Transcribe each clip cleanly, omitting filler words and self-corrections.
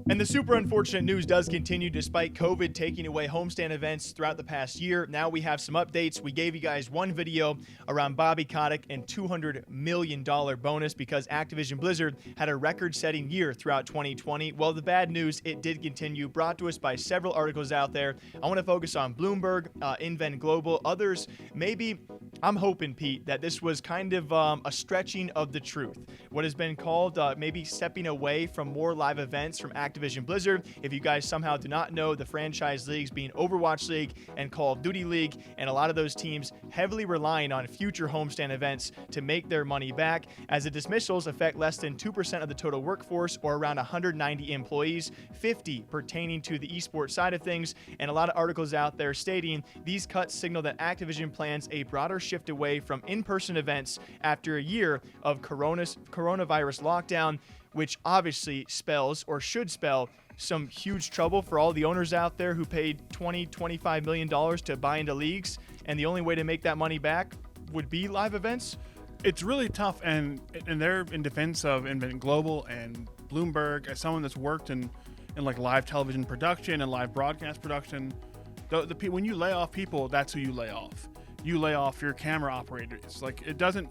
And the super unfortunate news does continue despite COVID taking away homestand events throughout the past year. Now we have some updates. We gave you guys one video around Bobby Kotick and $200 million bonus because Activision Blizzard had a record-setting year throughout 2020. Well, the bad news, it did continue, brought to us by several articles out there. I want to focus on Bloomberg, InVen Global, others. Maybe, I'm hoping, Pete, that this was kind of a stretching of the truth. What has been called maybe stepping away from more live events from Activision Blizzard. If you guys somehow do not know, the franchise leagues being Overwatch League and Call of Duty League, and a lot of those teams heavily relying on future homestand events to make their money back, as the dismissals affect less than 2% of the total workforce, or around 190 employees, 50 pertaining to the esports side of things, and a lot of articles out there stating these cuts signal that Activision plans a broader shift away from in-person events after a year of coronavirus lockdown, which obviously spells, or should spell, some huge trouble for all the owners out there who paid $20-25 million to buy into leagues, and the only way to make that money back would be live events. It's really tough, and they're in defense of InVen Global and Bloomberg, as someone that's worked in like live television production and live broadcast production. When you lay off people, that's who you lay off. You lay off your camera operators. Like, it doesn't.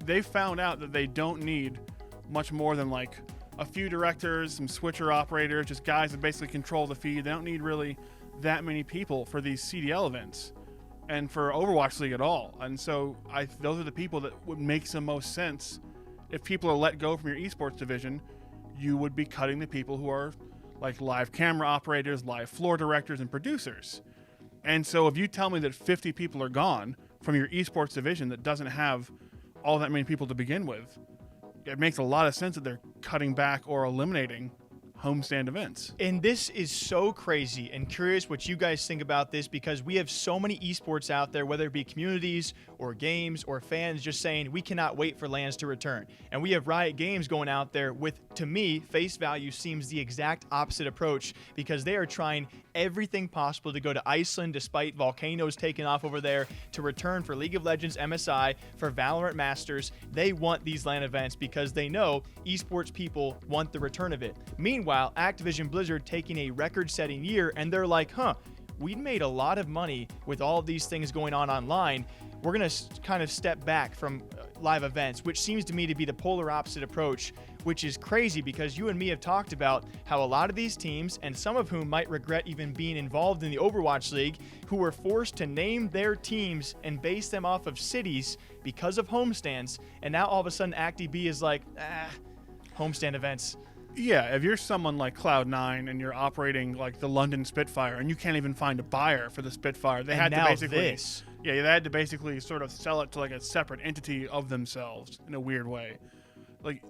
They found out that they don't need much more than like a few directors, some switcher operators, just guys that basically control the feed. They don't need really that many people for these CDL events and for Overwatch League at all. And so those are the people that would make the most sense. If people are let go from your esports division, you would be cutting the people who are like live camera operators, live floor directors, and producers. And so if you tell me that 50 people are gone from your esports division that doesn't have all that many people to begin with, it makes a lot of sense that they're cutting back or eliminating homestand events. And this is so crazy, and curious what you guys think about this, because we have so many esports out there, whether it be communities or games or fans, just saying we cannot wait for LANS to return. And we have Riot Games going out there with, to me, face value seems the exact opposite approach, because they are trying everything possible to go to Iceland despite volcanoes taking off over there, to return for League of Legends MSI, for Valorant Masters. They want these LAN events because they know esports people want the return of it. Meanwhile, Activision Blizzard taking a record-setting year, and they're like, we made a lot of money with all of these things going on online. We're going to kind of step back from live events, which seems to me to be the polar opposite approach, which is crazy, because you and me have talked about how a lot of these teams, and some of whom might regret even being involved in the Overwatch League, who were forced to name their teams and base them off of cities because of homestands, and now all of a sudden ActiB is like, homestand events. Yeah, if you're someone like Cloud9 and you're operating like the London Spitfire and you can't even find a buyer for the Spitfire, they had to basically sort of sell it to like a separate entity of themselves in a weird way. Like,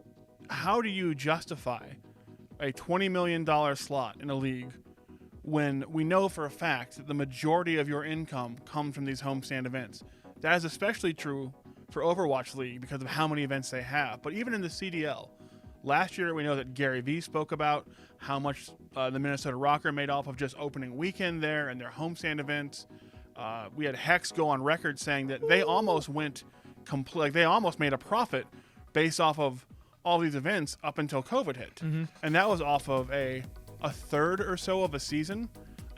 how do you justify a $20 million slot in a league when we know for a fact that the majority of your income comes from these homestand events? That is especially true for Overwatch League because of how many events they have. But even in the CDL, last year, we know that Gary Vee spoke about how much the Minnesota Rocker made off of just opening weekend there and their homestand events. We had Hex go on record saying that they almost they almost made a profit based off of all these events up until COVID hit. Mm-hmm. And that was off of a third or so of a season.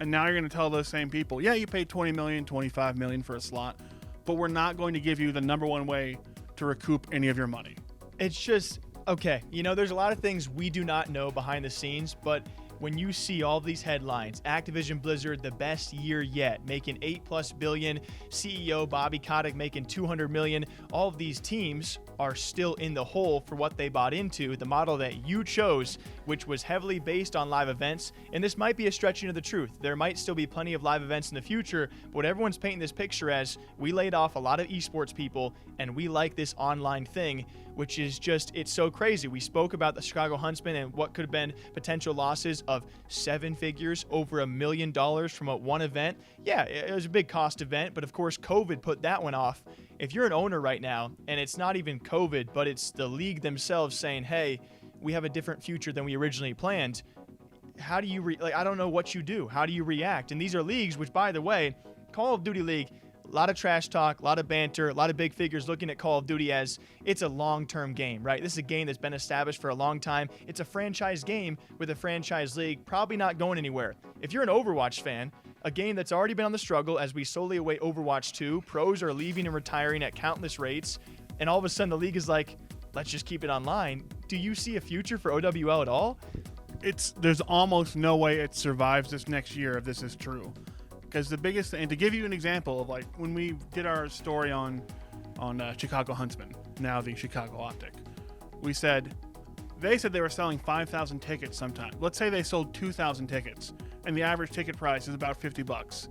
And now you're going to tell those same people, yeah, you paid $20 million, $25 million for a slot, but we're not going to give you the number one way to recoup any of your money. It's just... okay, there's a lot of things we do not know behind the scenes, but when you see all these headlines, Activision Blizzard, the best year yet, making $8+ billion, CEO Bobby Kotick making $200 million, all of these teams are still in the hole for what they bought into, the model that you chose, which was heavily based on live events. And this might be a stretching of the truth. There might still be plenty of live events in the future, but what everyone's painting this picture as, we laid off a lot of esports people and we like this online thing, which is just, it's so crazy. We spoke about the Chicago Huntsmen and what could have been potential losses of 7 figures, over $1 million from one event. Yeah, it was a big cost event, but of course COVID put that one off. If you're an owner right now, and it's not even COVID, but it's the league themselves saying, hey, we have a different future than we originally planned, how do you, I don't know what you do. How do you react? And these are leagues, which by the way, Call of Duty League, A lot of trash talk, a lot of banter, a lot of big figures looking at Call of Duty as it's a long-term game, right? This is a game that's been established for a long time. It's a franchise game with a franchise league, probably not going anywhere. If you're an Overwatch fan, a game that's already been on the struggle as we slowly await Overwatch 2, pros are leaving and retiring at countless rates, and all of a sudden the league is like, let's just keep it online. Do you see a future for OWL at all? There's almost no way it survives this next year if this is true. Because the biggest thing, and to give you an example of like when we did our story on Chicago Huntsman, now the Chicago Optic, they said they were selling 5,000 tickets sometime. Let's say they sold 2,000 tickets, and the average ticket price is about $50.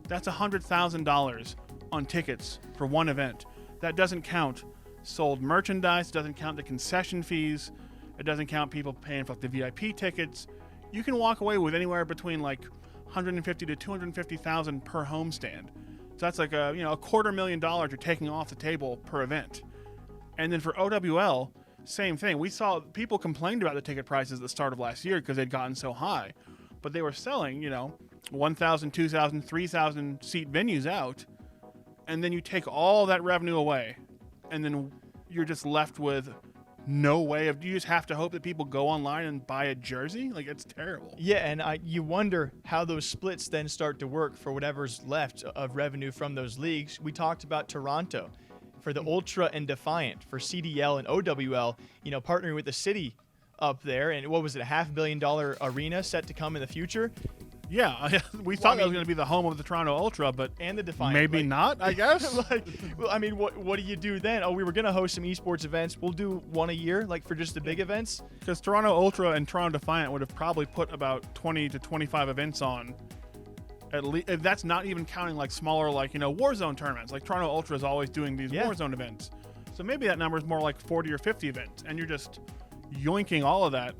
That's $100,000 on tickets for one event. That doesn't count sold merchandise, doesn't count the concession fees, it doesn't count people paying for like the VIP tickets. You can walk away with anywhere between like $150,000 to $250,000 per homestand. So that's like a $250,000 you're taking off the table per event. And then for OWL, same thing. We saw people complained about the ticket prices at the start of last year because they'd gotten so high, but they were selling 1,000, 2,000, 3,000 seat venues out, and then you take all that revenue away, and then you're just left with no way of. You just have to hope that people go online and buy a jersey. Like, it's terrible. Yeah, and you wonder how those splits then start to work for whatever's left of revenue from those leagues. We talked about Toronto for the Ultra and Defiant, for CDL and OWL, partnering with the city up there, and what was it, a $500 million arena set to come in the future? Yeah, we thought that was going to be the home of the Toronto Ultra, but and the Defiant. Maybe not, I guess. What do you do then? Oh, we were going to host some esports events. We'll do one a year, like for just the big events. Because Toronto Ultra and Toronto Defiant would have probably put about 20 to 25 events on. At least, that's not even counting like smaller, like Warzone tournaments. Like Toronto Ultra is always doing these Warzone events, so maybe that number is more like 40 or 50 events, and you're just yoinking all of that.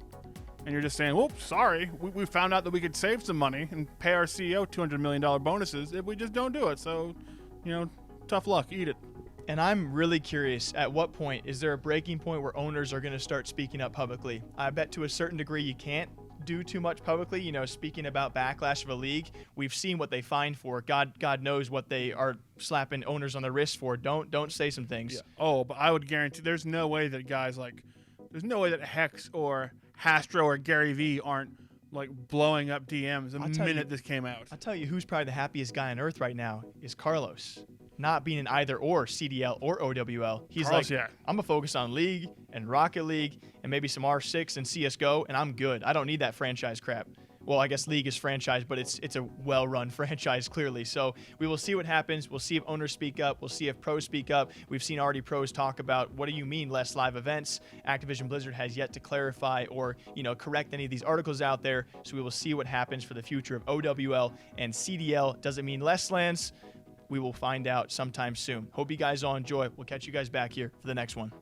And you're just saying, whoops, sorry, we found out that we could save some money and pay our CEO $200 million bonuses if we just don't do it. So, tough luck, eat it. And I'm really curious, at what point is there a breaking point where owners are going to start speaking up publicly? I bet to a certain degree you can't do too much publicly. Speaking about backlash of a league, we've seen what they fined for. God knows what they are slapping owners on the wrist for. Don't say some things. Yeah. Oh, but I would guarantee there's no way that there's no way that Hex or Hastro or Gary Vee aren't like blowing up DMs the minute this came out. I'll tell you who's probably the happiest guy on earth right now is Carlos. Not being in either or CDL or OWL. He's Carlos, like, I'm going to focus on League and Rocket League and maybe some R6 and CSGO, and I'm good. I don't need that franchise crap. Well, I guess League is franchise, but it's a well-run franchise, clearly. So we will see what happens. We'll see if owners speak up. We'll see if pros speak up. We've seen already pros talk about, what do you mean less live events? Activision Blizzard has yet to clarify or, correct any of these articles out there. So we will see what happens for the future of OWL and CDL. Does it mean less LANs? We will find out sometime soon. Hope you guys all enjoy. We'll catch you guys back here for the next one.